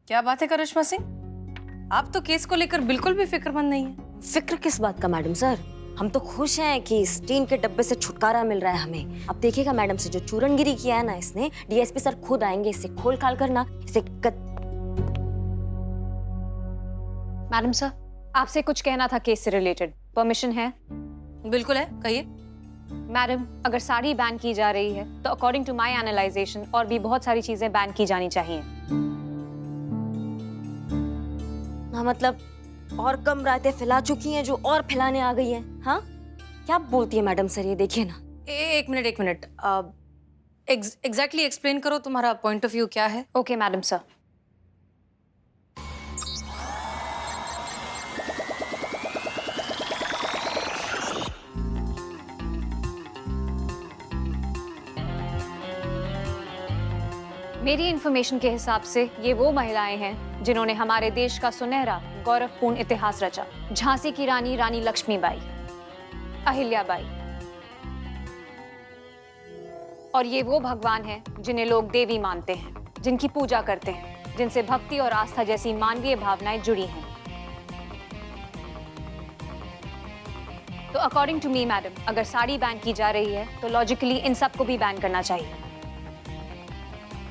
क्या बात है करिश्मा सिंह, आप तो केस को लेकर बिल्कुल भी फिक्रमंद नहीं है। फिक्र किस बात का मैडम सर? हम तो खुश हैं कि इस टीन के डब्बे से छुटकारा मिल रहा है हमें। अब देखिएगा मैडम से जो चूरनगिरी किया है ना इसने, डीएसपी सर खुद आएंगे इसे खोल खाल करना इसे मैडम सर, आपसे कुछ कहना था केस से रिलेटेड। परमिशन है? बिल्कुल है, कहिए। मैडम, अगर साड़ी बैन की जा रही है तो अकॉर्डिंग टू माय एनालाइजेशन और भी बहुत सारी चीजें बैन की जानी चाहिए। हाँ मतलब और कम रायतें फैला चुकी हैं जो और फैलाने आ गई हैं। हाँ क्या बोलती है मैडम सर, ये देखिए ना। एक मिनट एग्जैक्टली एक्सप्लेन करो, तुम्हारा पॉइंट ऑफ व्यू क्या है? Okay madam sir. मेरी इंफॉर्मेशन के हिसाब से ये वो महिलाएं हैं जिन्होंने हमारे देश का सुनहरा गौरवपूर्ण इतिहास रचा। झांसी की रानी, रानी लक्ष्मीबाई, अहिल्याबाई। और ये वो भगवान हैं जिन्हें लोग देवी मानते हैं, जिनकी पूजा करते हैं, जिनसे भक्ति और आस्था जैसी मानवीय भावनाएं जुड़ी हैं। तो अकॉर्डिंग टू मी मैडम, अगर साड़ी बैन की जा रही है तो लॉजिकली इन सबको भी बैन करना चाहिए।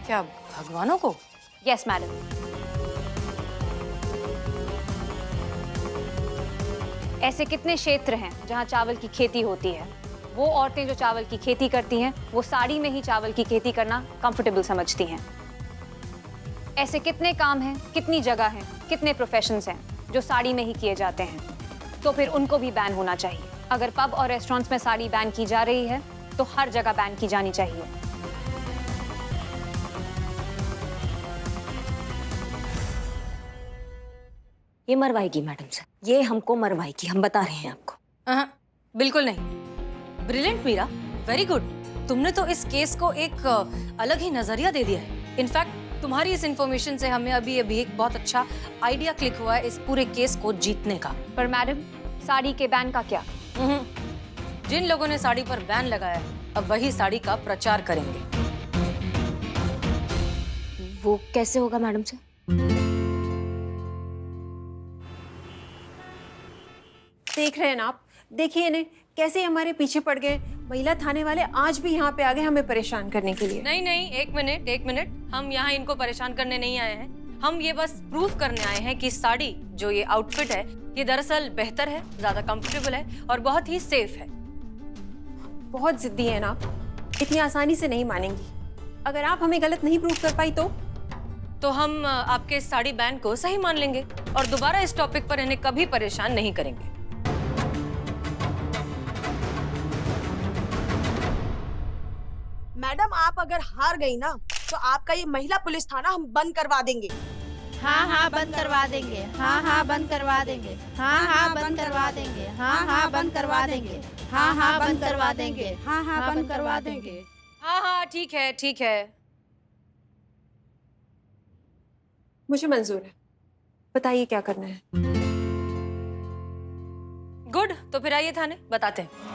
क्या भगवानों को? Yes madam. ऐसे कितने क्षेत्र हैं जहां चावल की खेती होती है। वो औरतें जो चावल की खेती करती हैं वो साड़ी में ही चावल की खेती करना कंफर्टेबल समझती हैं। ऐसे कितने काम हैं, कितनी जगह हैं, कितने प्रोफेशंस हैं जो साड़ी में ही किए जाते हैं, तो फिर उनको भी बैन होना चाहिए। अगर पब और रेस्टोरेंट्स में साड़ी बैन की जा रही है तो हर जगह बैन की जानी चाहिए। ये मरवाएगी मैडम सर, ये हमको मरवाएगी, हम बता रहे हैं आपको। बिल्कुल नहीं। Brilliant Meera, very good. तुमने तो इस केस को एक अलग ही नजरिया दे दिया है। इनफैक्ट तुम्हारी इस इंफॉर्मेशन से हमें अभी एक बहुत अच्छा आइडिया क्लिक हुआ है इस पूरे केस को जीतने का। पर मैडम, साड़ी के बैन का क्या? जिन लोगों ने साड़ी पर बैन लगाया है अब वही साड़ी का प्रचार करेंगे। वो कैसे होगा मैडम सर? देख रहे हैं ना आप, देखिए इन्हें कैसे हमारे पीछे पड़ गए। महिला थाने वाले आज भी यहाँ पे आ गए हमें परेशान करने के लिए। नहीं, एक मिनट, हम यहाँ इनको परेशान करने नहीं आए हैं। हम ये बस प्रूफ करने आए हैं कि साड़ी जो ये आउटफिट है ये दरअसल बेहतर है, ज्यादा कंफर्टेबल है और बहुत ही सेफ है। बहुत जिद्दी है ना आप, इतनी आसानी से नहीं मानेंगी। अगर आप हमें गलत नहीं प्रूफ कर पाई तो हम आपके इस साड़ी बैन को सही मान लेंगे और दोबारा इस टॉपिक पर इन्हें कभी परेशान नहीं करेंगे। मैडम आप अगर हार गई ना तो आपका ये महिला पुलिस थाना हम बंद करवा देंगे। हाँ बंद करवा देंगे। हाँ बंद करवा देंगे। हाँ बंद करवा देंगे। हाँ बंद करवा देंगे। हाँ बंद करवा देंगे। हाँ बंद करवा देंगे। हाँ ठीक है। मुझे मंजूर है, बताइए क्या करना है। गुड, तो फिर आइए थाने, बताते हैं।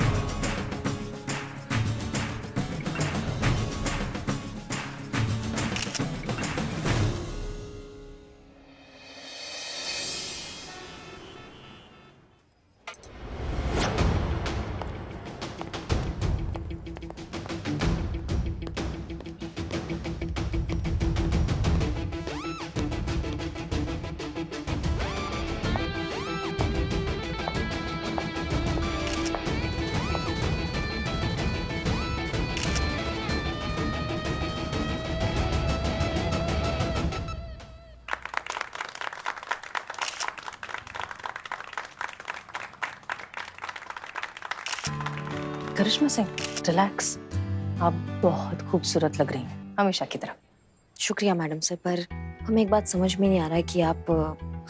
करिश्मा सिंह, रिलैक्स। आप बहुत खूबसूरत लग रही हैं, हमेशा की तरह। शुक्रिया मैडम सर, पर हमें एक बात समझ में नहीं आ रहा है कि आप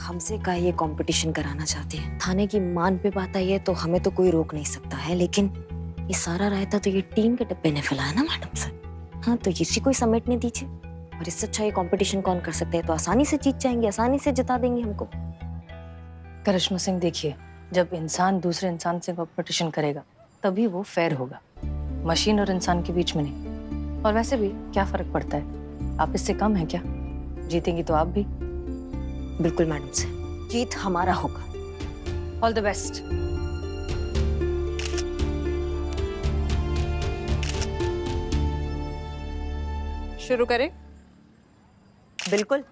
हमसे का ये कंपटीशन कराना चाहते हैं। थाने की मान पे बात आई है तो हमें तो कोई रोक नहीं सकता है, लेकिन ये सारा रायता तो ये टीम के डब्बे ने फैलाया ना मैडम सर। हाँ तो इसी को ही समेटने दीजिए, और इससे अच्छा ये कंपटीशन कौन कर सकते हैं। तो आसानी से जीत जाएंगे, आसानी से जिता देंगे हमको। करिश्मा सिंह देखिए, जब इंसान दूसरे इंसान से कंपटीशन करेगा तभी वो फेयर होगा, मशीन और इंसान के बीच में नहीं। और वैसे भी क्या फर्क पड़ता है, आप इससे कम है क्या? जीतेंगी तो आप भी बिल्कुल मैडम से, जीत हमारा होगा। All the best. शुरू करें? बिल्कुल।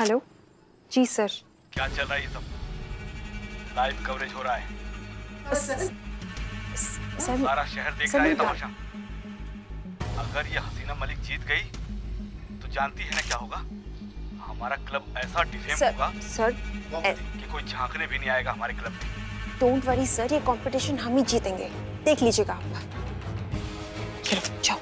हेलो जी सर। क्या चल रहा है ये सब? लाइव कवरेज हो रहा है, सर सारा शहर देख रहा है ये तमाशा। अगर ये हसीना मलिक जीत गई तो जानती है ना क्या होगा? हमारा क्लब ऐसा डिफेम होगा सर कि कोई झांकने भी नहीं आएगा हमारे क्लब में। डोंट वरी सर, ये कंपटीशन हम ही जीतेंगे, देख लीजिएगा आप। चलो जाओ।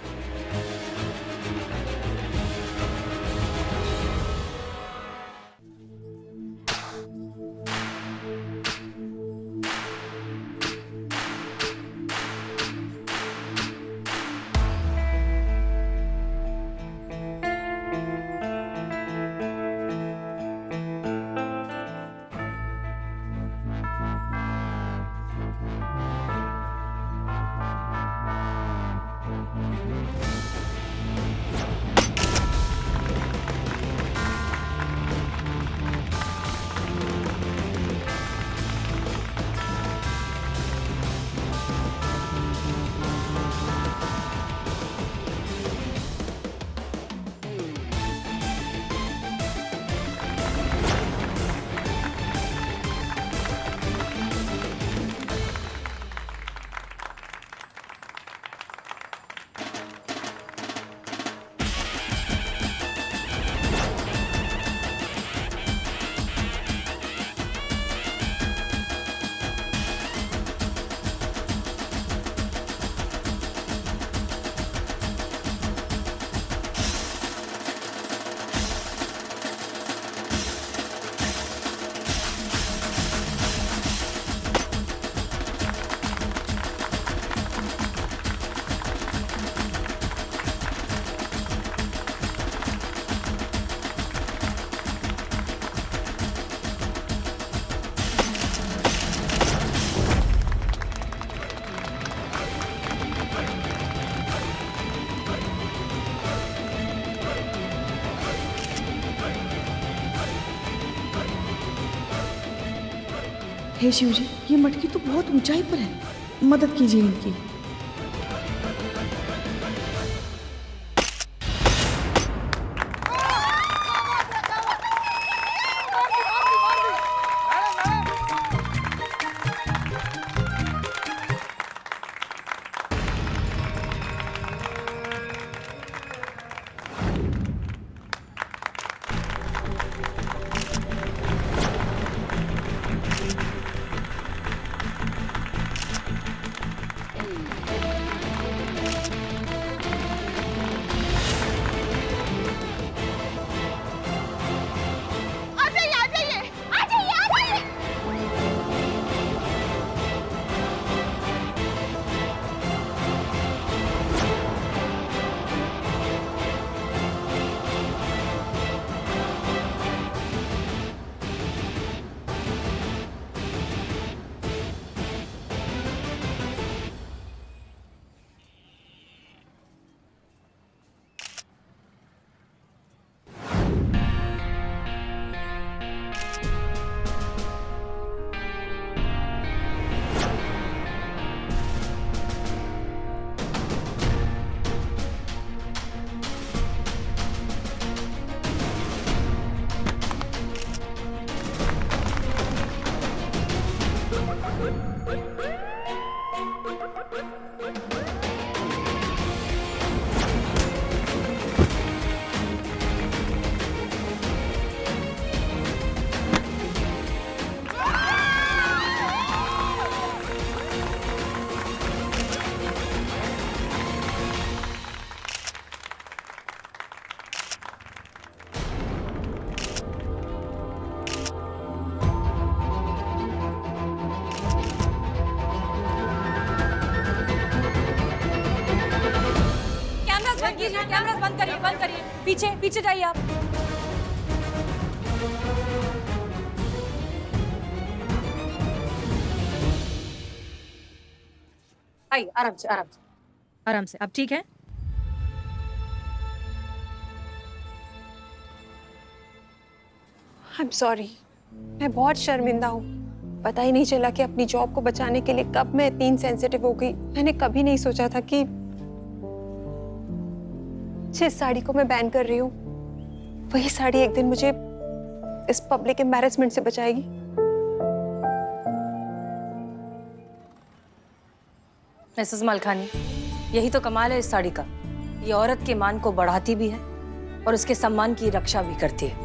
हे शिव जी, ये मटकी तो बहुत ऊंचाई पर है, मदद कीजिए इनकी। कैमरास बंद कीजिए, कैमरास बंद करिए, बंद करिए। पीछे पीछे जाइए आप। आइए, आराम से, आराम से, आराम से। अब ठीक है? आई एम सॉरी, मैं बहुत शर्मिंदा हूँ। पता ही नहीं चला कि अपनी जॉब को बचाने के लिए कब मैं इतनी इनसेंसिटिव हो गई। मैंने कभी नहीं सोचा था कि जिस साड़ी को मैं बैन कर रही हूँ वही साड़ी एक दिन मुझे इस पब्लिक एम्बैरेसमेंट से बचाएगी। मिसेस मलखानी, यही तो कमाल है इस साड़ी का। ये औरत के मान को बढ़ाती भी है और उसके सम्मान की रक्षा भी करती है।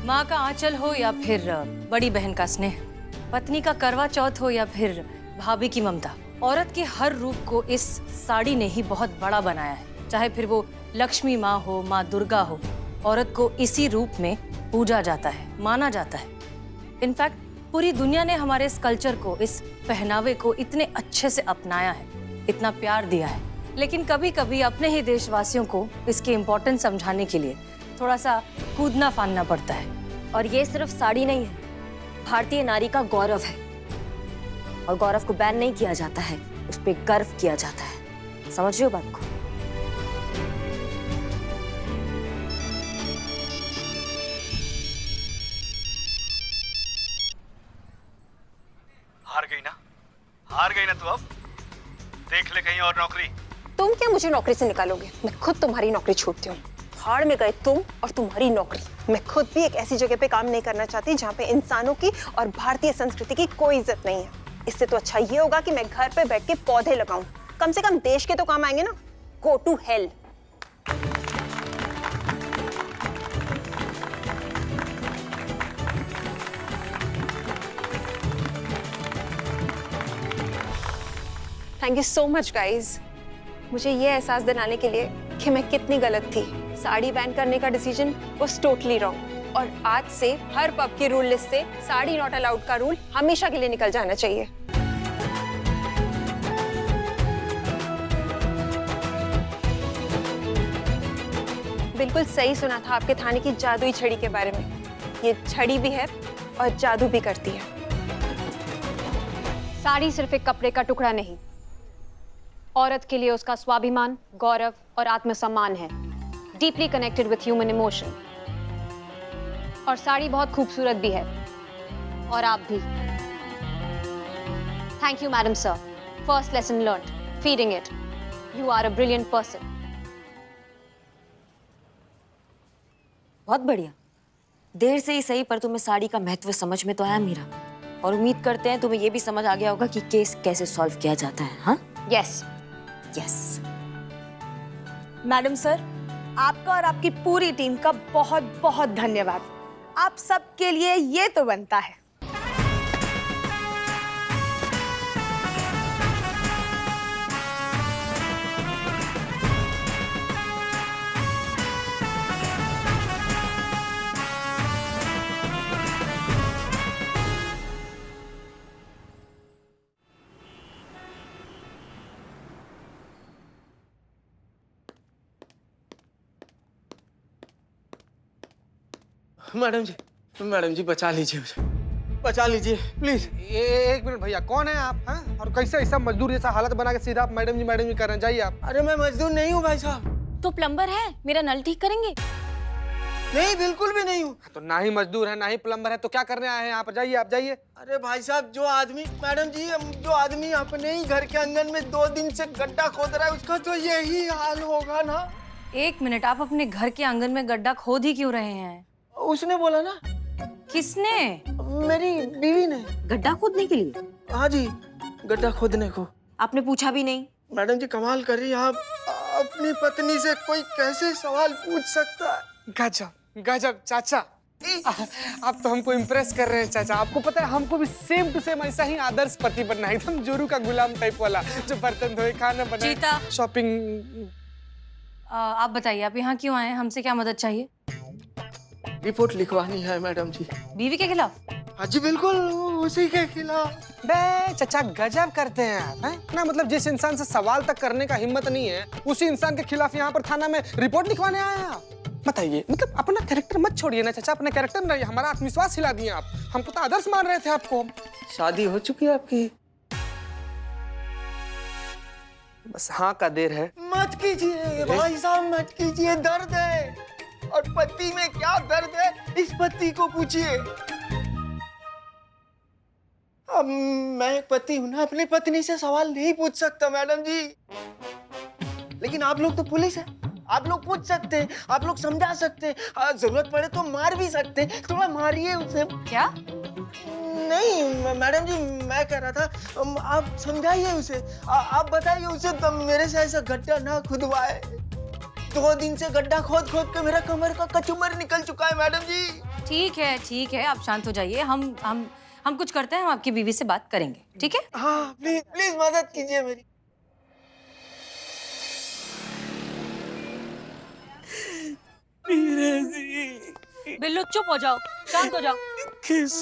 माँ का आंचल हो या फिर बड़ी बहन का स्नेह, पत्नी का करवा चौथ हो या फिर भाभी की ममता, औरत के हर रूप को इस साड़ी ने ही बहुत बड़ा बनाया है। चाहे फिर वो लक्ष्मी माँ हो, माँ दुर्गा हो, औरत को इसी रूप में पूजा जाता है, माना जाता है। इनफैक्ट पूरी दुनिया ने हमारे इस कल्चर को, इस पहनावे को इतने अच्छे से अपनाया है, इतना प्यार दिया है। लेकिन कभी कभी अपने ही देशवासियों को इसकी इम्पोर्टेंस समझाने के लिए थोड़ा सा कूदना फानना पड़ता है। और ये सिर्फ साड़ी नहीं है, भारतीय नारी का गौरव है। और गौरव को बैन नहीं किया जाता है, उस पर गर्व किया जाता है। समझ रहे हो बात को? हार गई ना, हार गई ना तू। अब देख ले कहीं और नौकरी। तुम क्या मुझे नौकरी से निकालोगे? मैं खुद तुम्हारी नौकरी छूटती हूँ। भाड़ में गए तुम और तुम्हारी नौकरी। मैं खुद भी एक ऐसी जगह पे काम नहीं करना चाहती जहाँ पे इंसानों की और भारतीय संस्कृति की कोई इज्जत नहीं है। इससे तो अच्छा ये होगा कि मैं घर पे बैठ के पौधे लगाऊं। कम से कम देश के तो काम आएंगे ना। Go to hell. Thank you so much guys, मुझे ये एहसास दिलाने के लिए कि मैं कितनी गलत थी। साड़ी बैन करने का डिसीजन वाज टोटली रॉन्ग और आज से हर पब की रूल लिस्ट से साड़ी नॉट अलाउड का रूल हमेशा के लिए निकल जाना चाहिए। बिल्कुल सही सुना था आपके थाने की जादुई छड़ी के बारे में। ये छड़ी भी है और जादू भी करती है। साड़ी सिर्फ एक कपड़े का टुकड़ा नहीं, औरत के लिए उसका स्वाभिमान, गौरव और आत्मसम्मान है। Deeply connected with human emotion. और साड़ी बहुत खूबसूरत भी है, और आप भी। Thank you madam sir. First lesson learned, feeding it. You are a brilliant person. बहुत बढ़िया। देर से ही सही, पर तुम्हें साड़ी का महत्व समझ में तो आया मीरा। और उम्मीद करते हैं तुम्हें ये भी समझ आ गया होगा कि केस कैसे सॉल्व किया जाता है। हाँ, यस यस। मैडम सर, आपका और आपकी पूरी टीम का बहुत बहुत धन्यवाद। आप सबके लिए ये तो बनता है। मैडम जी बचा लीजिए मुझे, बचा लीजिए प्लीज। एक मिनट भैया, कौन है आप? हाँ, और कैसे ऐसा मजदूर जैसा हालत बना के सीधा आप मैडम जी कर रहे हैं? जाइए आप। अरे मैं मजदूर नहीं हूँ भाई साहब। तो प्लम्बर है, मेरा नल ठीक करेंगे? नहीं, बिल्कुल भी नहीं हूँ। तो ना ही मजदूर है ना ही प्लम्बर है, तो क्या करने आए हैं यहाँ पर? जाइए आप, जाइए। अरे भाई साहब, जो आदमी मैडम जी जो आदमी अपने ही घर के आंगन में 2 दिन से गड्ढा खोद रहा है, उसका तो यही हाल होगा ना। एक मिनट, आप अपने घर के आंगन में गड्ढा खोद ही क्यों रहे हैं? उसने बोला ना। किसने? मेरी बीवी ने। गड्ढा खोदने के लिए? हाँ जी, गड्ढा खोदने को। आपने पूछा भी नहीं? मैडम जी कमाल कर रही है आप। अपनी पत्नी से कोई कैसे सवाल पूछ सकता है? गजब गजब चाचा, आप तो हमको इम्प्रेस कर रहे हैं चाचा। आपको पता है हमको भी सेम टू सेम ऐसा ही आदर्श पति बनना है, एकदम जोरू का गुलाम टाइप वाला, जो बर्तन धोए, खाना बनाए, चीता। शॉपिंग। आप बताइए, आप यहाँ क्यों आए हैं? हमसे क्या मदद चाहिए? रिपोर्ट लिखवानी है मैडम जी। बीवी के खिलाफ? हाँ जी बिल्कुल, उसी के खिलाफ। बे चचा गजब करते हैं आप, हैं ना? मतलब जिस इंसान से सवाल तक करने का हिम्मत नहीं है, उसी इंसान के खिलाफ यहाँ पर थाना में रिपोर्ट लिखवाने आए हैं आप। बताइए, मतलब अपना कैरेक्टर मत छोड़िए ना चचा, अपना कैरेक्टर में हमारा आत्मविश्वास हिला दिए आप। हमको तो आदर्श मान रहे थे आपको। शादी हो चुकी है आपकी? बस हाँ का देर है। मत कीजिए भाई साहब, मत कीजिए, दर्द है। और पति में क्या दर्द है, इस पति को पूछिए। अब मैं एक पति हूं ना, अपनी पत्नी से सवाल नहीं पूछ सकता मैडम जी। लेकिन आप लोग तो पुलिस है, आप लोग पूछ सकते हैं, आप लोग समझा सकते हैं, जरूरत पड़े तो मार भी सकते हैं। थोड़ा मारिए उसे। क्या? नहीं मैडम जी, मैं कह रहा था आप समझाइए उसे, आप बताइए उसे तो मेरे से ऐसा गड्ढा ना खुदवाए। 2 दिन से गड्ढा खोद खोद के मेरा कमर का कचूमर निकल चुका है मैडम जी। ठीक है, आप शांत हो जाइए। हम कुछ करते हैं, हम आपकी बीवी से बात करेंगे, ठीक है? हाँ प्लीज प्लीज मदद कीजिए मेरी। बिल्लू चुप हो जाओ, शांत हो जाओ। किस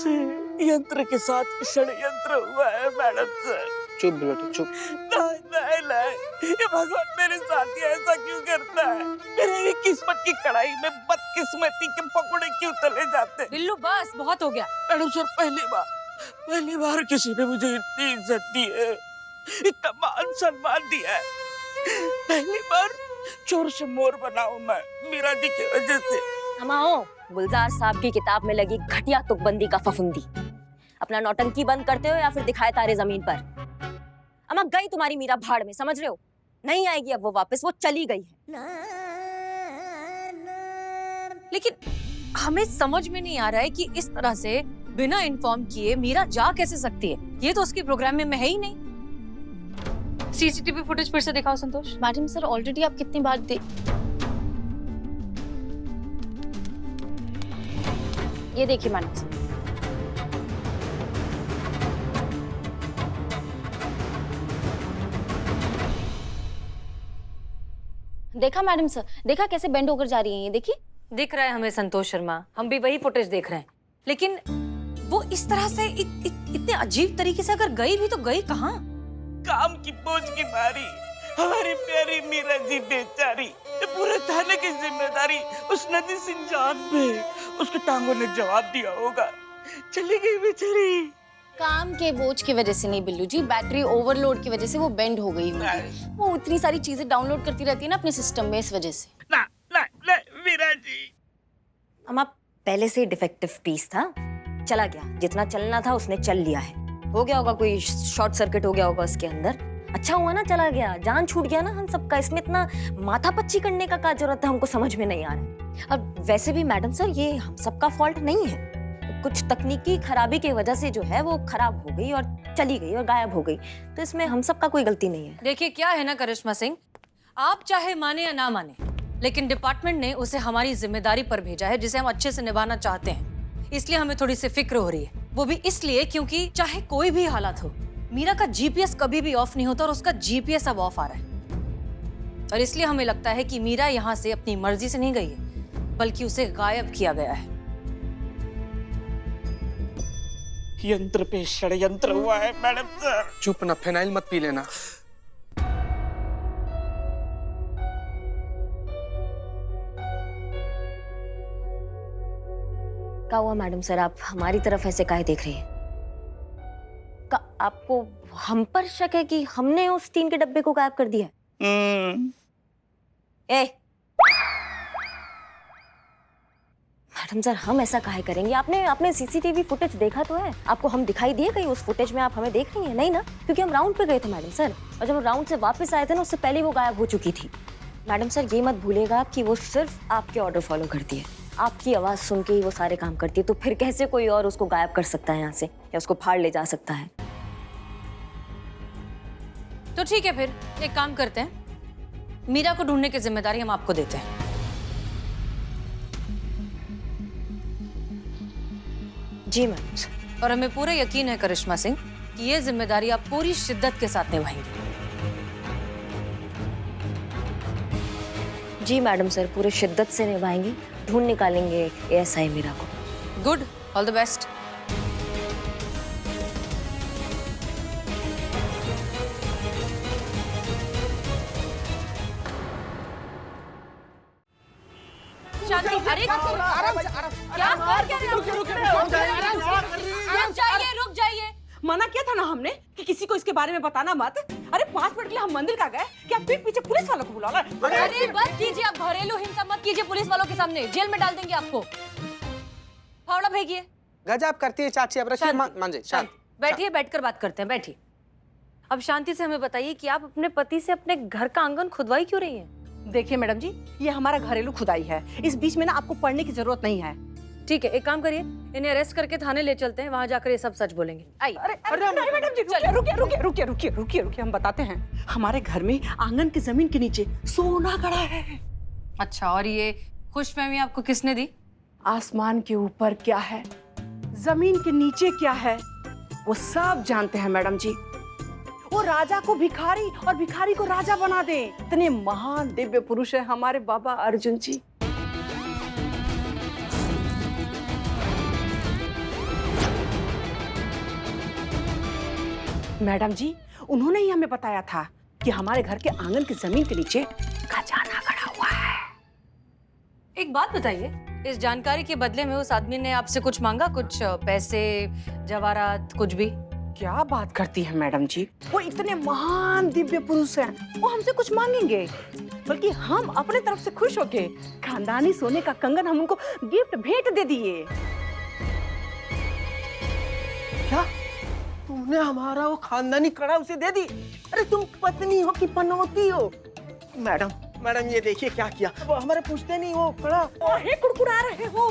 यंत्र के साथ षड्यंत्र हुआ है मैडम सर? चुप बेटा चुप। नहीं, ये भगवान मेरे साथ ही ऐसा क्यों करता है? मेरे किस्मत की कढ़ाई में बदकिस्मती के पकौड़े क्यों तले जाते हैं? बिल्लू बस, बहुत हो गया। मैडम सर, पहली बार किसी ने मुझे इतनी इज्जत दी है, इतना मान सम्मान दिया है। पहली बार चोर से मोर बना हूं मैं, मीरा जी की वजह से। अमाओ, गुलजार साहब की किताब में लगी घटिया तुकबंदी का फफूंदी। अपना नौटंकी बंद करते हो या फिर दिखाए तारे जमीन पर। अम्मा, गई तुम्हारी मीरा भाड़ में, समझ रहे हो? नहीं आएगी अब वो वापस, वो चली गई है। लेकिन हमें समझ में नहीं आ रहा है कि इस तरह से बिना इन्फॉर्म किए मीरा जा कैसे सकती है। ये तो उसकी प्रोग्राम में है ही नहीं। सीसीटीवी फुटेज फिर से दिखाओ संतोष। मैडम सर, ऑलरेडी आप कितनी बार ये देखिए मैडम सर। देखा मैडम सर, देखा कैसे बेंड होकर जा रही हैं ये, देखिए। दिख रहा है हमें संतोष शर्मा, हम भी वही फुटेज देख रहे हैं। लेकिन वो इस तरह से इतने अजीब तरीके से अगर गई भी तो गई कहाँ? काम की बोझ की मारी हमारी प्यारी मीरा जी बेचारी, ये पूरे थाने की जिम्मेदारी उस नदी सिंह जान पे, उसके टांगों ने जवाब दिया होगा। चली गई बेचारी। काम के बोझ की वजह से नहीं बिल्लू जी, बैटरी ओवरलोड की वजह से वो बेंड हो गई होगी। वो इतनी सारी चीजें डाउनलोड करती रहती है ना अपने सिस्टम में, इस वजह से। ना मीरा जी। अम्मा, पहले से डिफेक्टिव पीस था, चला गया। जितना चलना था उसने चल लिया है। हो गया होगा, कोई शॉर्ट सर्किट हो गया होगा उसके अंदर। अच्छा हुआ ना चला गया, जान छूट गया ना हम सबका। इसमें इतना माथापच्ची करने का क्या जरूरत है, हमको समझ में नहीं आ रहा। और वैसे भी मैडम सर, ये हम सबका फॉल्ट नहीं है। कुछ तकनीकी खराबी की वजह से जो है वो खराब हो गई और चली गई और गायब हो गई, तो इसमें हम सबका कोई गलती नहीं है। देखिए क्या है ना करिश्मा सिंह, आप चाहे माने या ना माने, लेकिन डिपार्टमेंट ने उसे हमारी जिम्मेदारी पर भेजा है जिसे हम अच्छे से निभाना चाहते हैं। इसलिए हमें थोड़ी सी फिक्र हो रही है। वो भी इसलिए क्योंकि चाहे कोई भी हालत हो, मीरा का जीपीएस कभी भी ऑफ नहीं होता और उसका जीपीएस अब ऑफ आ रहा है। और इसलिए हमें लगता है कि मीरा यहाँ से अपनी मर्जी से नहीं गई है, बल्कि उसे गायब किया गया है। यंत्र पे षड्यंत्र हुआ है मैडम सर। चुप ना, फिनाइल मत पी लेना। क्या हुआ मैडम सर, आप हमारी तरफ ऐसे काहे देख रही हैं? आपको हम पर शक है कि हमने उस टीन के डब्बे को गायब कर दिया है? ए मैडम सर, हम ऐसा काहे करेंगे? आपने सीसीटीवी फुटेज देखा तो है? आपको हम दिखाई दिए कहीं उस फुटेज में? आप हमें देख रही हैं? नहीं ना, क्योंकि हम राउंड पे गए थे मैडम सर, और जब हम राउंड से वापस आए थे ना, उससे पहले वो गायब हो चुकी थी। मैडम सर, ये मत भूलेगा कि वो सिर्फ आपके ऑर्डर फॉलो करती है, आपकी आवाज सुन के ही वो सारे काम करती है। तो फिर कैसे कोई और उसको गायब कर सकता है यहाँ से, या उसको फाड़ ले जा सकता है? तो ठीक है, फिर एक काम करते हैं, मीरा को ढूंढने की जिम्मेदारी हम आपको देते हैं। जी मैडम सर। और हमें पूरा यकीन है करिश्मा सिंह कि ये जिम्मेदारी आप पूरी शिद्दत के साथ निभाएंगे। जी मैडम सर, पूरे शिद्दत से निभाएंगे, ढूंढ निकालेंगे एएसआई मीरा को। Good, all the best. अरे आराम से क्या कर क्या रहे हो? रुक जाइए। मना किया था ना हमने कि किसी को इसके बारे में बताना मत। अरे 5 मिनट के लिए हम मंदिर का गए कि आप पीठ पीछे पुलिस वालों को बुला रहे। अरे बस कीजिए, आप घरेलू हिंसा मत कीजिए पुलिस वालों के सामने, जेल में डाल देंगे आपको। फावड़ा फेंकिए। गजब करती है चाची। अब रखिए मांझे, शांत बैठिए, बैठकर बात करते हैं, बैठिए। अब शांति से हमें बताइए कि आप अपने पति से अपने घर का आंगन खुदवाई क्यों रही हैं? देखिए मैडम जी, ये हमारा घरेलू खुदाई है, इस बीच में ना आपको पढ़ने की जरूरत नहीं है। ठीक है, एक काम करिए, इन्हें अरेस्ट करके थाने ले चलते हैं, वहां जाकर ये सब सच बोलेंगे। आइए। अरे मैडम जी, रुकिए, हम बताते हैं। हमारे घर में आंगन की जमीन के नीचे सोना गड़ा है। अच्छा, और ये खुशफहमी आपको किसने दी? आसमान के ऊपर क्या है, जमीन के नीचे क्या है, वो सब जानते हैं मैडम जी। वो राजा को भिखारी और भिखारी को राजा बना दे, इतने महान दिव्य पुरुष है हमारे बाबा अर्जुन जी। मैडम जी, उन्होंने ही हमें बताया था कि हमारे घर के आंगन की जमीन के नीचे खजाना गड़ा हुआ है। एक बात बताइए, इस जानकारी के बदले में उस आदमी ने आपसे कुछ मांगा? कुछ पैसे, जवाहरात, कुछ भी? क्या बात करती है मैडम जी, वो इतने महान दिव्य पुरुष हैं, वो हमसे कुछ मांगेंगे? बल्कि हम अपने तरफ से खुश होके खानदानी सोने का कंगन हम उनको गिफ्ट भेंट दे दिए। क्या तुमने हमारा वो खानदानी कड़ा उसे दे दी? अरे तुम पत्नी हो कि पनौती हो? मैडम ये देखिए क्या किया, वो हमारे पूछते नहीं वो कड़ा। अरे कुड़कुड़ा रहे हो।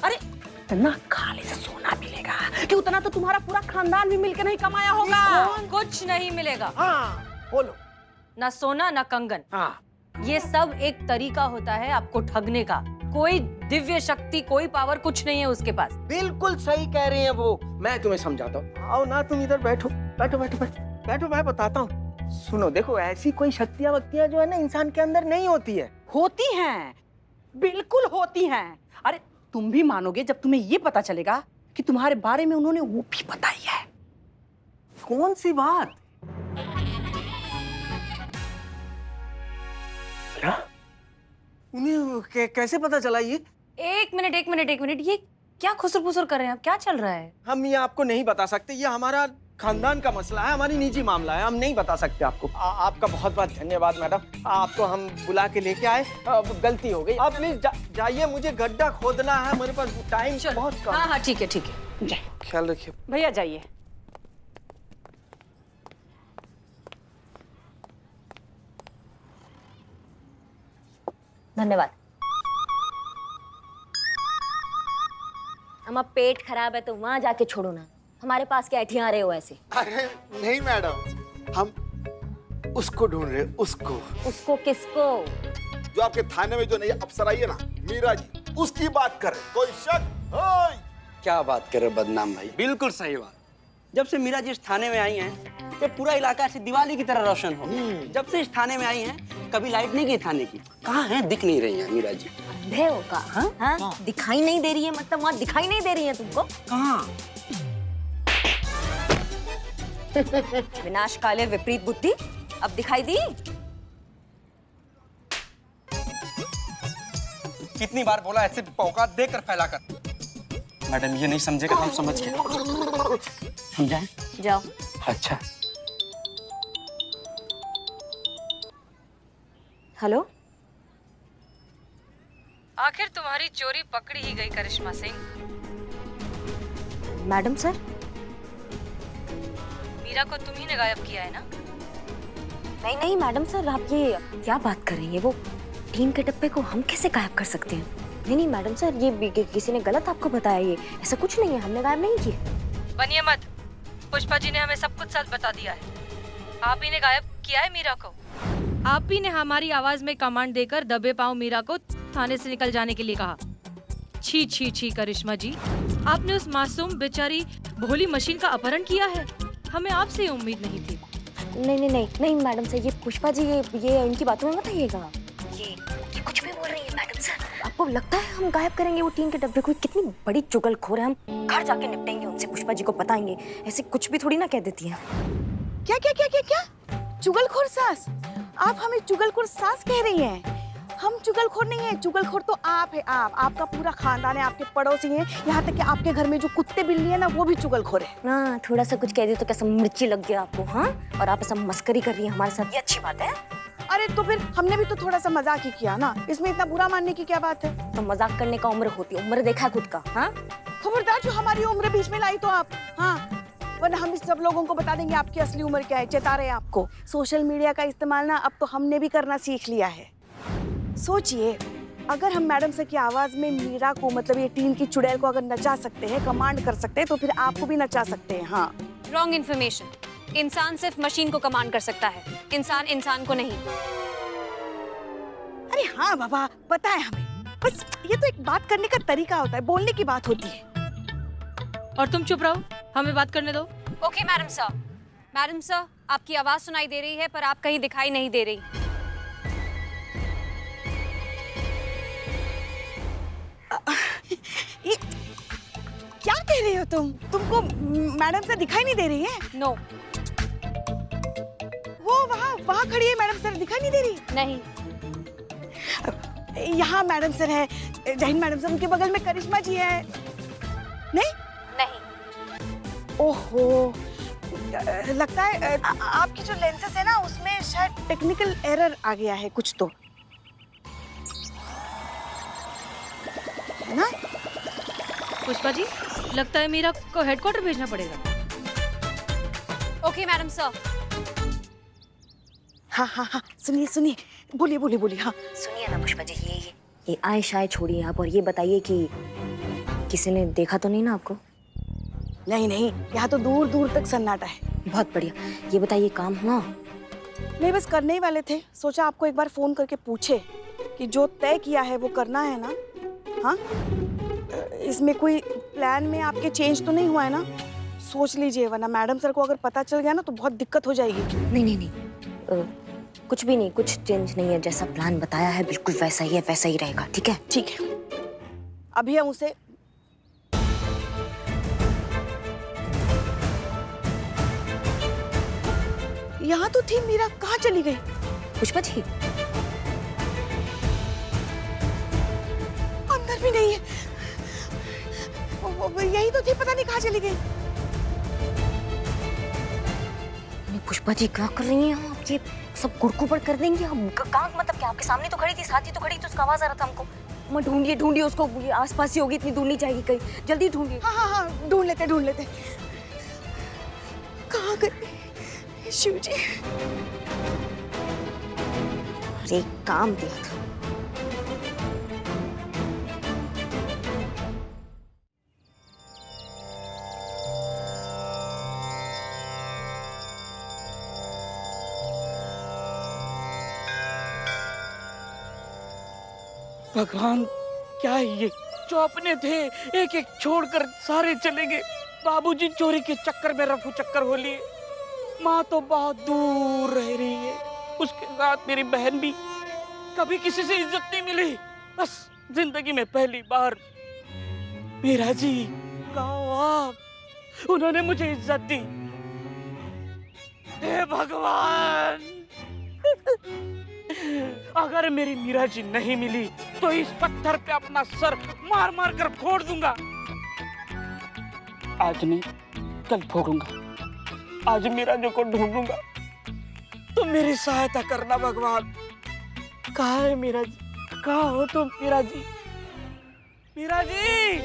अरे इतना खाली से सोना मिलेगा कि उतना तो तुम्हारा पूरा खानदान भी मिलकर नहीं कमाया होगा। कुछ नहीं मिलेगा। हाँ बोलो। ना सोना ना कंगन। हाँ, ये सब एक तरीका होता है आपको ठगने का। कोई दिव्य शक्ति, कोई पावर कुछ नहीं है उसके पास। बिल्कुल सही कह रही है वो। मैं तुम्हें समझाता हूँ। आओ ना, तुम इधर बैठो, मैं बताता हूँ। सुनो, देखो, ऐसी कोई शक्तियाँ वक्तियाँ जो है ना इंसान के अंदर नहीं होती है। होती हैं, बिल्कुल होती हैं। अरे तुम भी मानोगे जब तुम्हें ये पता चलेगा कि तुम्हारे बारे में उन्होंने वो भी बताई है। कौन सी बात? उन्हें कैसे पता चला ये? एक मिनट, ये क्या खुसर-फुसर कर रहे हैं आप? क्या चल रहा है? हम ये आपको नहीं बता सकते, ये हमारा खानदान का मसला है, हमारी निजी मामला है, हम नहीं बता सकते आपको। आपका बहुत बहुत धन्यवाद मैडम, आपको हम बुला के लेके आए, गलती हो गई। आप प्लीज जाइए, मुझे गड्ढा खोदना है, मेरे पास टाइम बहुत कम। हाँ, ठीक है। ख्याल रखिए भैया, जाइए। धन्यवाद। अम्मा, पेट खराब है तो वहां जाके छोड़ो ना, हमारे पास क्या ऐठियां आ रहे हो ऐसे? अरे नहीं मैडम, हम उसको ढूंढ रहे। उसको किसको? जो आपके थाने में जो नई अफसर आई है ना, मीरा जी, उसकी बात कर। कोई शक? क्या बात कर रहे बदनाम भाई? बिल्कुल सही बात। जब से मीरा जी इस थाने में आई हैं, ये पूरा इलाका ऐसे दिवाली की तरह रोशन हो। जब से इस थाने में आई हैं, कभी लाइट नहीं गई थाने की। कहाँ हैं? दिख नहीं रही हैं मीरा जी। अंधे हो का? हाँ? दिखाई नहीं दे रही है मतलब वहाँ दिखाई नहीं दे रही है तुमको? कहाँ? विनाश काले विपरीत बुद्धि, अब दिखाई दी? कितनी बार बोला ऐसे औकात देकर फैलाकर। मैडम ये नहीं समझेगा, हम समझ गए। समझाएं? जाओ। अच्छा। हेलो, आखिर तुम्हारी चोरी पकड़ी ही गई करिश्मा सिंह। मैडम सर, मीरा को तुम ही ने गायब किया है ना? नहीं मैडम सर, आप ये क्या बात कर रही है? वो टीम के डब्बे को हम कैसे गायब कर सकते हैं? नहीं मैडम सर, ये किसी ने गलत आपको बताया, ये ऐसा कुछ नहीं है, हमने गायब नहीं किया। बनिए मत, पुष्पा जी ने हमें सब कुछ सच बता दिया है। आप ही ने गायब किया है मीरा को। आप ही ने हमारी आवाज में कमांड देकर दबे पांव मीरा को थाने से निकल जाने के लिए कहा। छी करिश्मा जी, आपने उस मासूम बेचारी भोली मशीन का अपहरण किया है। हमें आपसे ये उम्मीद नहीं थी। नहीं मैडम सर, ये पुष्पा जी ये उनकी बातों में मत आइएगा। ये कुछ भी बोल रही है मैडम सर। आपको लगता है हम गायब करेंगे वो टीम के डब्बे को? कितनी बड़ी चुगलखोर है, हम घर जाके निपटेंगे उनसे, पुष्पा जी को बताएंगे। ऐसे कुछ भी थोड़ी ना कह देती है। क्या? चुगलखोर सास? आप हमें चुगलखोर सास कह रही हैं? हम चुगलखोर नहीं है, चुगलखोर तो आप है। आप, आपका पूरा खानदान है, आपके पड़ोसी हैं, यहाँ तक कि आपके घर में जो कुत्ते बिल्ली है ना वो भी चुगलखोर है ना। थोड़ा सा कुछ कह दे तो कैसा मिर्ची लग गया आपको, हाँ? और आप ऐसा मस्करी कर रही हैं हमारे साथ, ये अच्छी बात है? अरे तो फिर हमने भी तो थोड़ा सा मजाक ही किया ना, इसमें इतना बुरा मानने की क्या बात है? तो मजाक करने का उम्र होती है, उम्र देखा खुद का, हाँ? खबरदार जो हमारी उम्र बीच में लाई तो आप, हाँ? वरना हम सब लोगों को बता देंगे आपकी असली उम्र क्या है, चेता रहे आपको। सोशल मीडिया का इस्तेमाल ना अब तो हमने भी करना सीख लिया है। सोचिए, अगर हम मैडम सर की आवाज में मीरा को, मतलब ये टीन की चुड़ैल को अगर नचा सकते हैं, कमांड कर सकते हैं, तो फिर आपको भी नचा सकते हैं। हाँ, रॉन्ग इन्फॉर्मेशन। इंसान सिर्फ मशीन को कमांड कर सकता है, इंसान इंसान को नहीं। अरे हाँ बाबा, पता है हमें, बस ये तो एक बात करने का तरीका होता है, बोलने की बात होती है। और तुम चुप रहो, हमें बात करने दो। Okay madam sir. Madam sir, आपकी आवाज सुनाई दे रही है पर आप कहीं दिखाई नहीं दे रही। ये क्या कह रही हो तुम? तुमको मैडम सर दिखाई नहीं दे रही है? नो। वो वहाँ खड़ी है, मैडम सर दिखाई नहीं दे रही? नहीं। यहाँ मैडम सर है, जय हिंद मैडम सर, उनके बगल में करिश्मा जी है। नहीं? नहीं। ओहो, लगता है आपकी जो लेंसेस है ना उसमें शायद टेक्निकल एरर आ गया है कुछ तो, है ना? पुष्पा जी, लगता है मीरा को हेडक्वार्टर भेजना पड़ेगा। Okay madam sir. हाँ हाँ हाँ, सुनिए सुनिए, बोलिए बोलिए बोलिए। हाँ सुनिए ना पुष्पा जी, ये आए शाय छोड़िए आप, और ये बताइए कि किसी ने देखा तो नहीं ना आपको? नहीं नहीं, यहाँ तो दूर दूर तक सन्नाटा है। बहुत बढ़िया। ये बताइए, काम हुआ? नहीं, बस करने ही वाले थे, सोचा आपको एक बार फोन करके पूछे कि जो तय किया है वो करना है ना? हाँ, इसमें कोई प्लान में आपके चेंज तो नहीं हुआ है ना? सोच लीजिए, वरना मैडम सर को अगर पता चल गया ना तो बहुत दिक्कत हो जाएगी। नहीं नहीं नहीं, कुछ भी नहीं, कुछ चेंज नहीं है। जैसा प्लान बताया है बिल्कुल वैसा ही है, वैसा ही रहेगा। ठीक है? ठीक है। अभी हम उसे यहाँ तो थी मीरा, कहाँ चली गई? पुष्पा जी अंदर भी नहीं है, यही तो थी, पता नहीं कहाँ चली गई। पुष्पा जी क्या कर रही हैं आप? ये सब कुड़कुपड़ कर देंगे हम। कहाँ, मतलब क्या आपके सामने तो खड़ी थी, साथ ही तो खड़ी थी, उसका आवाज आ रहा था हमको। मैं ढूंढिए ढूंढिए उसको, आसपास ही होगी, इतनी दूर नहीं जाएगी कहीं, जल्दी ढूंढिए। हाँ हाँ हाँ, ढूंढ लेते। कहाँ गई शिव जी? अरे काम दिया था। भगवान, क्या है ये? जो अपने थे एक एक छोड़कर सारे चले गए। बाबूजी चोरी के चक्कर में रफू चक्कर हो लिए, माँ तो बहुत दूर रह रही है, उसके साथ मेरी बहन भी। कभी किसी से इज्जत नहीं मिली, बस जिंदगी में पहली बार मीरा जी गाँव आप, उन्होंने मुझे इज्जत दी। हे भगवान, अगर मेरी मीरा जी नहीं मिली तो इस पत्थर पे अपना सर मार मार कर फोड़ दूंगा। आज नहीं, कल फोड़ूंगा। आज मीरा जी को ढूंढूंगा। तुम मेरी सहायता करना भगवान। कहाँ है मीरा जी? कहाँ हो तुम मीरा जी? मीरा जी!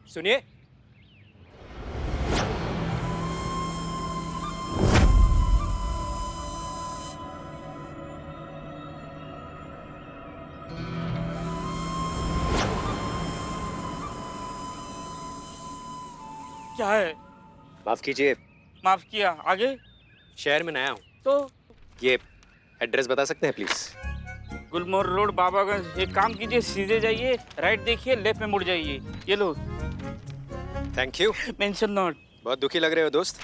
सुनिए, क्या है? माफ कीजिए। माफ किया, आगे? शहर में नया हूँ, तो ये एड्रेस बता सकते हैं प्लीज? Gulmohar road, Babaganj. एक काम कीजिए, सीधे जाइए, राइट देखिए, लेफ्ट में मुड़ जाइए। ये लो। Thank you. Mention not. बहुत दुखी लग रहे हो दोस्त।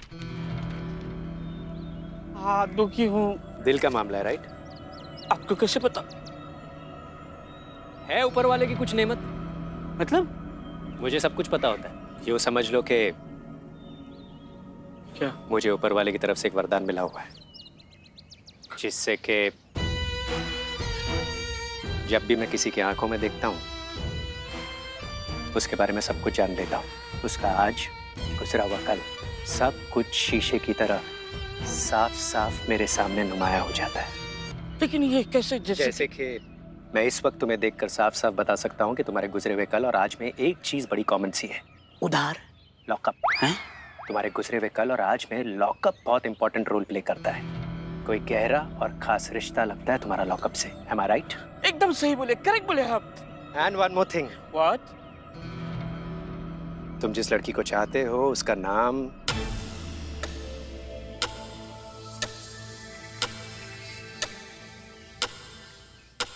हाँ, दुखी हूँ। दिल का मामला है, राइट? आपको कैसे पता? है ऊपर वाले की कुछ नेमत। मतलब? मुझे सब कुछ पता होता है। यूँ समझ लो कि क्या? मुझे ऊपर वाले की तरफ से एक वरदान मिला हुआ है। जिससे कि जब भी मैं किसी की आंखों में देखता हूँ उसके बारे में सब कुछ जान लेता हूँ। उसका आज, गुजरा हुआ कल, सब कुछ शीशे की तरह साफ साफ मेरे सामने नुमाया हो जाता है। लेकिन ये कैसे? जैसे कि मैं इस वक्त तुम्हें देखकर साफ साफ बता सकता हूँ कि तुम्हारे गुजरे हुए कल और आज में एक चीज बड़ी कॉमन सी है। उधार? लॉकअप है। तुम्हारे गुजरे हुए कल और आज में लॉकअप बहुत इंपॉर्टेंट रोल प्ले करता है। कोई गहरा और खास रिश्ता लगता है तुम्हारा लॉकअप से। Am I right? एकदम सही बोले, करेक्ट बोले आप। And one more thing. What? तुम जिस लड़की को चाहते हो उसका नाम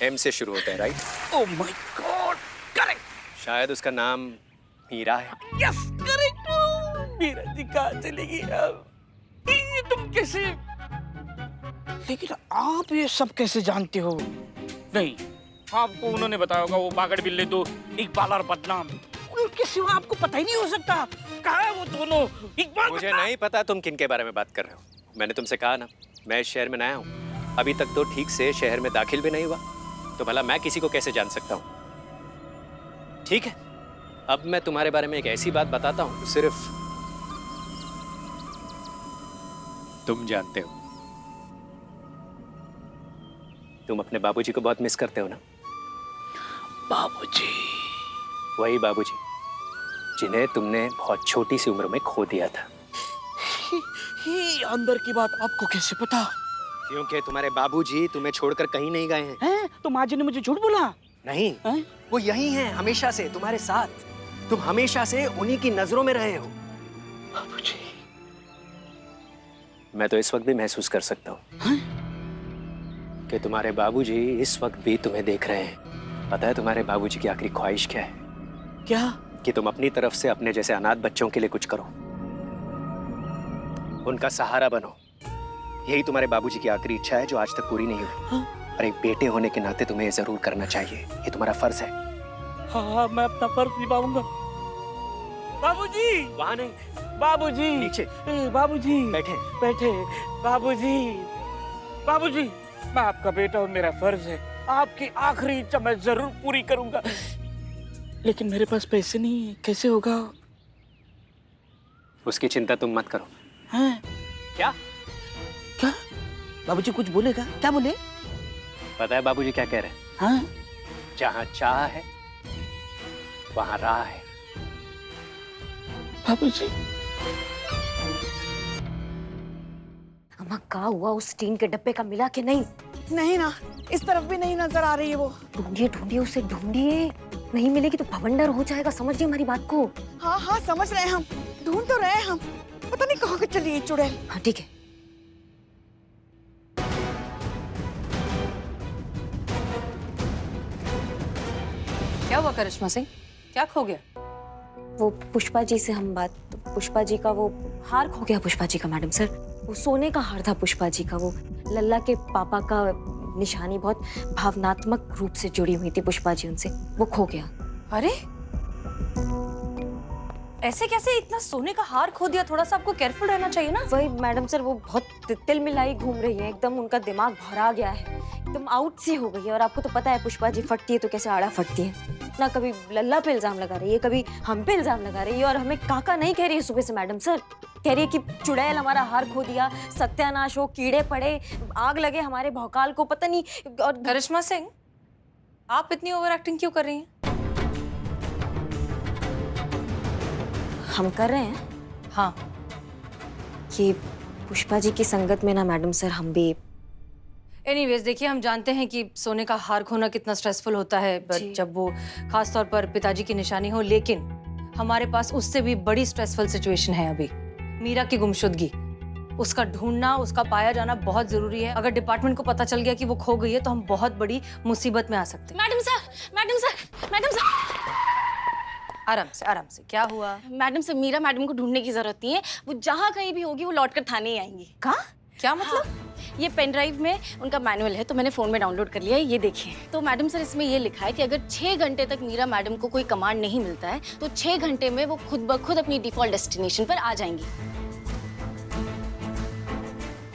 M से शुरू होता है, right? Oh my God, correct. शायद उसका नाम मीरा है। Yes, correct. मीरा जी कहाँ चली गई अब? ये तुम कैसे? लेकिन आप ये सब कैसे जानते हो? नहीं, आपको उन्होंने बताया होगा, वो बागड़ बिल्ले तो इकबाल और बदनाम। उनके सिवा आपको पता ही नहीं हो सकता। कहाँ है वो दोनों? इकबाल मुझे नहीं पता तुम किन के बारे में बात कर रहे हो। मैंने तुमसे कहा ना, मैं इस शहर में नया हूँ, अभी तक तो ठीक से शहर में दाखिल भी नहीं हुआ, तो भला मैं किसी को कैसे जान सकता हूँ? ठीक है, अब मैं तुम्हारे बारे में एक ऐसी बात बताता हूँ सिर्फ तुम जानते हो। तुम अपने बाबूजी को बहुत मिस करते हो ना? बाबूजी? वही बाबूजी जिन्हें तुमने बहुत छोटी सी उम्र में खो दिया था। ये अंदर की बात आपको कैसे पता? क्योंकि तुम्हारे बाबूजी तुम्हें छोड़कर कहीं नहीं गए हैं। तो माँ जी ने मुझे झूठ बोला? नहीं, वो यही हैं हमेशा से तुम्हारे साथ। तुम हमेशा से उन्हीं की नजरों में रहे हो। बाबूजी। मैं तो इस वक्त भी महसूस कर सकता हूँ कि तुम्हारे बाबूजी इस वक्त भी तुम्हें देख रहे हैं। पता है तुम्हारे बाबूजी की आखिरी ख्वाहिश क्या है? क्या? कि तुम अपनी तरफ से अपने जैसे अनाथ बच्चों के लिए कुछ करो, उनका सहारा बनो। यही तुम्हारे बाबूजी की आखिरी इच्छा है जो आज तक पूरी नहीं हुई। और एक बेटे होने के नाते तुम्हें जरूर करना चाहिए, ये तुम्हारा फर्ज है। हाँ, मैं अपना फर्ज निभाऊंगा। बाबूजी! वहाँ नहीं, बाबूजी! नीचे। बाबूजी! बैठे। बैठे। बाबूजी! बाबूजी! मैं आपका बेटा हूँ, मेरा फर्ज है आपकी आखिरी इच्छा मैं जरूर पूरी करूंगा। लेकिन मेरे पास पैसे नहीं है, कैसे होगा? उसकी चिंता तुम मत करो। हैं? क्या? क्या? बाबूजी कुछ बोलेगा? क्या बोले? पता है बाबूजी क्या कह रहे हैं? हाँ? जहाँ चाह है वहाँ राह है। बाबूजी। अम्मा क्या हुआ? उस टीन के डब्बे का मिला कि नहीं? नहीं ना, इस तरफ भी नहीं नजर आ रही है वो। ढूंढिए ढूंढिए उसे ढूंढिए, नहीं मिलेगी तो भवंडर हो जाएगा। समझिए हमारी बात को। हाँ हाँ समझ रहे हैं हम, ढूंढ तो रहे हैं हम, पता नहीं कहाँ चली गई चुड़ैल। हाँ ठीक है। क्या हुआ करिश्मा सिंह? क्या खो गया? वो पुष्पा जी से हम बात, पुष्पा जी का वो हार खो गया। पुष्पा जी का मैडम सर, वो सोने का हार था पुष्पा जी का। वो लल्ला के पापा का निशानी बहुत भावनात्मक रूप से जुड़ी हुई थी पुष्पा जी उनसे, वो खो गया। अरे ऐसे कैसे इतना सोने का हार खो दिया? थोड़ा सा आपको केयरफुल रहना चाहिए ना। वही मैडम सर, वो बहुत तिल मिलाई घूम रही है, एकदम उनका दिमाग भरा गया है, एकदम आउट सी हो गई है। और आपको तो पता है पुष्पा जी फटती है तो कैसे आड़ा फटती है ना। कभी लल्ला पे इल्जाम लगा रही है, कभी हम पे इल्जाम लगा रही है। और हमें काका नहीं कह रही है सुबह से मैडम सर, कह रही है कि चुड़ैल हमारा हार खो दिया, सत्यानाश हो, कीड़े पड़े, आग लगे हमारे भौकाल को, पता नहीं। और करिश्मा सिंह, आप इतनी ओवर एक्टिंग क्यों कर रही हैं? हम कर रहे हैं। हाँ, ये पुष्पा जी की संगत में ना मैडम सर हम भी। एनीवेज देखिए, हम जानते हैं कि सोने का हार खोना कितना स्ट्रेसफुल होता है जब वो खास तौर पर पिताजी की निशानी हो, लेकिन हमारे पास उससे भी बड़ी स्ट्रेसफुल सिचुएशन है अभी। मीरा की गुमशुदगी, उसका ढूंढना, उसका पाया जाना बहुत जरूरी है। अगर डिपार्टमेंट को पता चल गया कि वो खो गई है तो हम बहुत बड़ी मुसीबत में आ सकते हैं। Madam sir, madam sir, madam sir. आराम से, आराम से। क्या हुआ? मैडम सर, मीरा मैडम को ढूंढने की जरूरत नहीं है, वो जहाँ कहीं भी होगी वो लौटकर थाने ही आएंगी। कहाँ? क्या मतलब? हाँ, ये पेन ड्राइव में उनका मैनुअल है तो मैंने फोन में डाउनलोड कर लिया है, ये देखिए। तो मैडम सर इसमें ये लिखा है कि अगर 6 घंटे तक मीरा मैडम को कोई कमांड नहीं मिलता है तो 6 घंटे में वो खुद ब खुद अपनी डिफॉल्ट डेस्टिनेशन पर आ जाएंगी।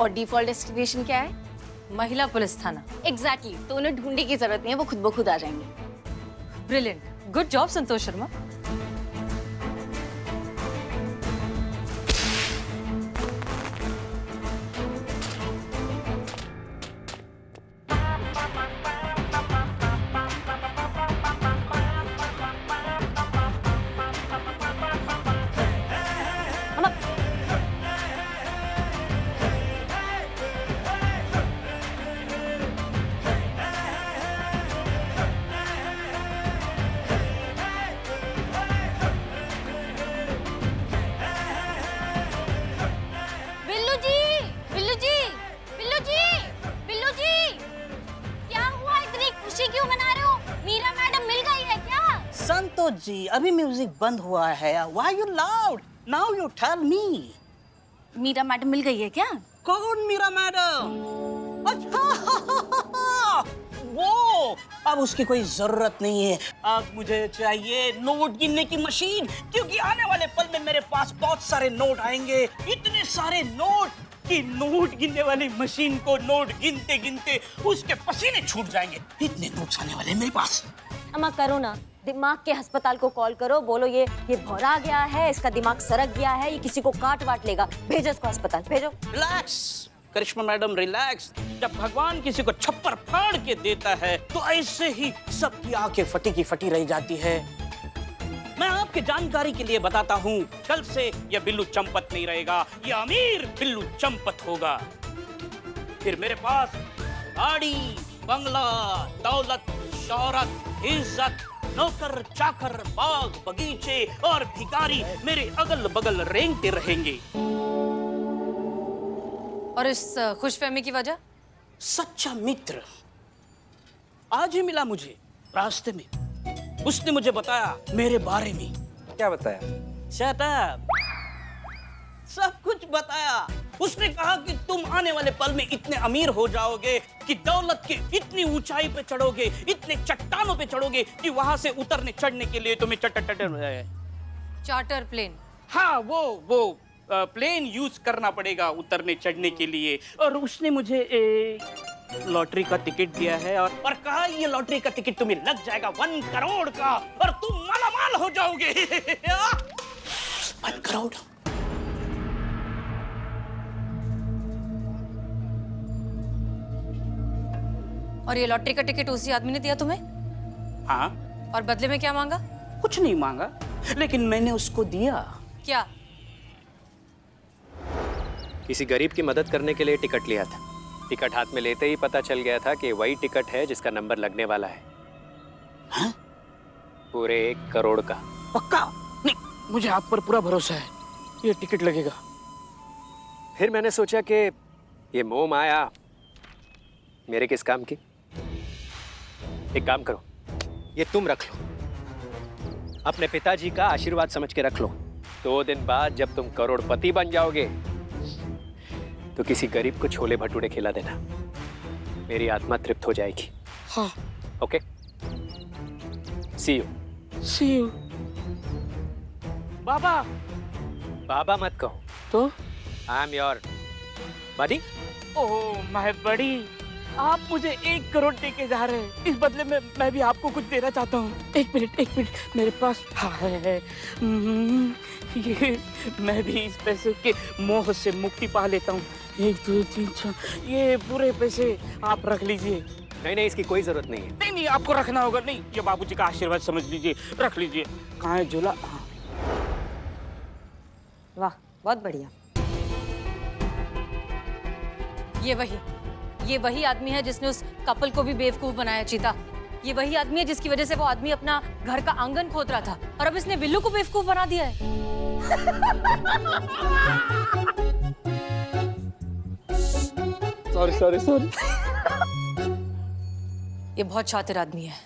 और डिफॉल्ट डेस्टिनेशन क्या है? महिला पुलिस थाना। एग्जैक्टली तो उन्हें ढूंढने की जरूरत नहीं है, वो खुद ब खुद आ जाएंगे। Brilliant, good job Santosh Sharma. Billu जी, बिल्लू जी, बिल्लू जी, बिल्लू जी, क्या हुआ? इतनी खुशी क्यों मना रहे हो? मीरा मैडम मिल गई है क्या? संतोष जी, अभी म्यूजिक बंद हुआ है। Why you loud? Now you tell me. Meera madam मिल गई है क्या? कौन मीरा मैडम? अच्छा, वो अब उसकी कोई जरूरत नहीं है। अब मुझे चाहिए नोट गिनने की मशीन, क्योंकि आने वाले पल में मेरे पास बहुत सारे नोट आएंगे। इतने सारे नोट कि नोट गिनने वाली मशीन को नोट गिनते गिनते उसके पसीने छूट जाएंगे। इतने नोट्स आने वाले हैं मेरे पास। अम्मा करो ना, दिमाग के अस्पताल को कॉल करो, बोलो ये भौरा गया है, इसका दिमाग सरक गया है, ये किसी को काट वाट लेगा, भेजो इसको अस्पताल, भेजो। रिलैक्स करिश्मा मैडम, रिलैक्स। जब भगवान किसी को छप्पर फाड़ के देता है तो ऐसे ही सबकी आंखें फटी की फटी रह जाती है। मैं आपके जानकारी के लिए बताता हूँ, कल से यह बिल्लू चंपत नहीं रहेगा, यह अमीर बिल्लू चंपत होगा। फिर मेरे पास गाड़ी, बंगला, दौलत, शोहरत, इज्जत, नौकर चाकर, बाग बगीचे और भिखारी मेरे अगल बगल रेंगते रहेंगे। और इस खुशफहमी की वजह? सच्चा मित्र आज ही मिला मुझे रास्ते में। उसने मुझे बताया मेरे बारे में। क्या बताया? Shut up. सब कुछ बताया। उसने कहा कि तुम आने वाले पल में इतने अमीर हो जाओगे कि दौलत के इतनी ऊंचाई पे चढ़ोगे, इतने चट्टानों पे चढ़ोगे कि वहां से उतरने चढ़ने के लिए तुम्हें चार्टर प्लेन। हाँ, वो प्लेन यूज करना पड़ेगा उतरने चढ़ने के लिए। और उसने मुझे लॉटरी का टिकट दिया है और कहा ये लॉटरी का टिकट तुम्हें लग जाएगा 1 करोड़ का और तुम मालामाल हो जाओगे। 1 करोड़। और ये लॉटरी का टिकट उसी आदमी ने दिया तुम्हें? हाँ। और बदले में क्या मांगा? कुछ नहीं मांगा, लेकिन मैंने उसको दिया। क्या? किसी गरीब की मदद करने के लिए टिकट लिया था। टिकट हाथ में लेते ही पता चल गया था कि वही टिकट है जिसका नंबर लगने वाला है। हाँ? पूरे 1 करोड़ का। पक्का? नहीं, मुझे आप पर पूरा भरोसा है, ये टिकट लगेगा। फिर मैंने सोचा कि ये मोह माया मेरे किस काम की। एक काम करो, ये तुम रख लो, अपने पिताजी का आशीर्वाद समझ के रख लो। 2 दिन बाद जब तुम करोड़पति बन जाओगे तो किसी गरीब को छोले भटूरे खिला देना, मेरी आत्मा तृप्त हो जाएगी। हाँ। Okay, see you. See you. बाबा। बाबा मत कहो तो I am your buddy. Oh my buddy, आप मुझे 1 करोड़ दे के जा रहे हैं। इस बदले में मैं भी आपको कुछ देना चाहता हूँ। एक मिनट, मेरे पास है। ये मैं भी इस पैसे के मोह से मुक्ति पा लेता हूँ। 1 2 3 4, ये पूरे पैसे आप रख लीजिए। नहीं, इसकी कोई जरूरत नहीं है। नहीं, आपको रखना होगा। नहीं, ये बाबूजी का आशीर्वाद समझ लीजिए, रख लीजिए। कहाँ है झोला? हाँ। वाह, बहुत बढ़िया। ये वही आदमी है जिसने उस कपल को भी बेवकूफ बनाया चीता। ये वही आदमी है जिसकी वजह से वो आदमी अपना घर का आंगन खोद रहा था और अब इसने बिल्लू को बेवकूफ बना दिया है। सॉरी। ये बहुत शातिर आदमी है।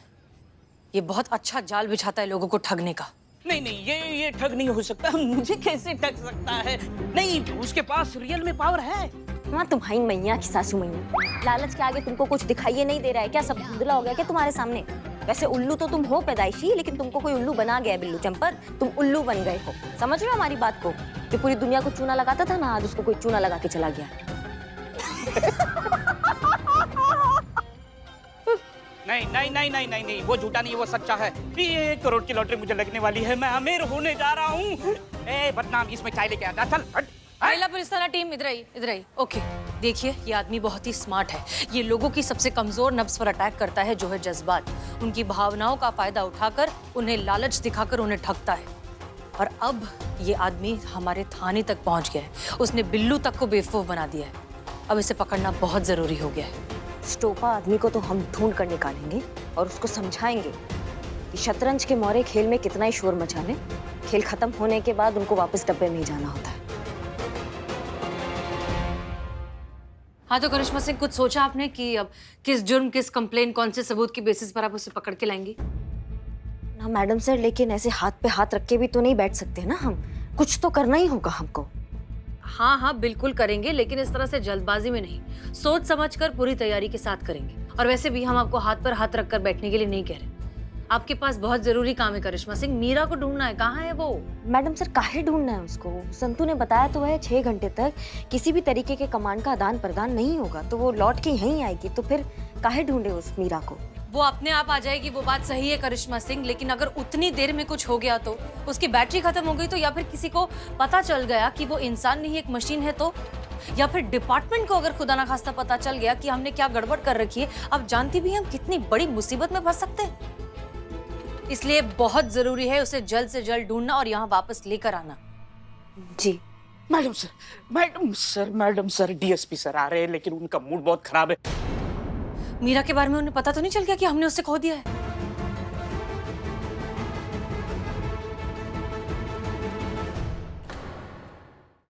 ये बहुत अच्छा जाल बिछाता है लोगों को ठगने का। नहीं, ये ठग नहीं हो सकता। मुझे कैसे ठग सकता है? नहीं, उसके पास रियल में पावर है। हाँ, तुम्हारी मैया की सासू मैया। लालच के आगे तुमको कुछ दिखाई नहीं दे रहा है क्या? सब धुंधला हो गया क्या तुम्हारे सामने? वैसे उल्लू तो तुम हो पैदाइशी, लेकिन तुमको कोई उल्लू बना गया। बिल्लू चंपत, तुम उल्लू बन गए हो। समझ रहे हो हमारी बात को? जो पूरी दुनिया को चूना लगाता था ना, आज उसको कोई चूना लगा के चला गया। नहीं नहीं नहीं नहीं नहीं नहीं, वो झूठा नहीं, वो सच्चा है। 1 करोड़ की लॉटरी मुझे लगने वाली है, मैं अमीर होने जा रहा हूँ। ए बदनाम, इसमें चाय लेके आ जा, चल हट। महिला पुलिस थाना टीम इधर आई, इधर आई। ओके, देखिए ये आदमी बहुत ही स्मार्ट है। ये लोगों की सबसे कमजोर नब्ज पर अटैक करता है, जो है जज्बात। उनकी भावनाओं का फायदा उठाकर उन्हें लालच दिखाकर उन्हें ठगता है। और अब ये आदमी हमारे थाने तक पहुंच गया है। उसने बिल्लू तक को बेवकूफ बना दिया है। अब इसे पकड़ना बहुत जरूरी हो गया है। स्टोपा आदमी को तो हम ढूंढ कर निकालेंगे और उसको समझाएंगे कि शतरंज के मोरे खेल में कितना ही शोर मचा ले, खेल खत्म होने के बाद उनको वापस डब्बे में ही जाना होता है। हाँ तो करिश्मा सिंह, कुछ सोचा आपने कि अब किस जुर्म, किस कंप्लेन, कौन से सबूत की बेसिस पर आप उसे पकड़ के लाएंगी? ना मैडम सर, लेकिन ऐसे हाथ पे हाथ रख के भी तो नहीं बैठ सकते ना हम। कुछ तो करना ही होगा हमको। हाँ हाँ बिल्कुल करेंगे, लेकिन इस तरह से जल्दबाजी में नहीं, सोच समझकर पूरी तैयारी के साथ करेंगे। और वैसे भी हम आपको हाथ पर हाथ रखकर बैठने के लिए नहीं कह रहे। आपके पास बहुत जरूरी काम है करिश्मा सिंह, मीरा को ढूंढना है। कहाँ है वो? मैडम सर, काहे ढूंढना है उसको? संतू ने बताया तो है 6 घंटे तक किसी भी तरीके के कमांड का आदान प्रदान नहीं होगा, तो वो लौट के यहीं आएगी। तो फिर काहे ढूंढे उस मीरा को? वो अपने आप आ जाएगी, वो बात सही है करिश्मा सिंह, लेकिन अगर उतनी देर में कुछ हो गया तो, उसकी बैटरी खत्म हो गई तो, या फिर किसी को पता चल गया कि वो इंसान नहीं एक मशीन है तो, या फिर डिपार्टमेंट को अगर खुदा ना खास्ता पता चल गया कि हमने क्या गड़बड़ कर रखी है, अब जानती भी हम कितनी बड़ी मुसीबत में फंस सकते हैं। इसलिए बहुत जरूरी है उसे जल्द से जल्द ढूंढना और यहाँ वापस लेकर आना। जी madam sir, madam sir, madam sir, DSP sir आ रहे हैं, लेकिन उनका मूड बहुत खराब है। मीरा के बारे में उन्हें पता तो नहीं चल गया कि हमने उससे खो दिया है?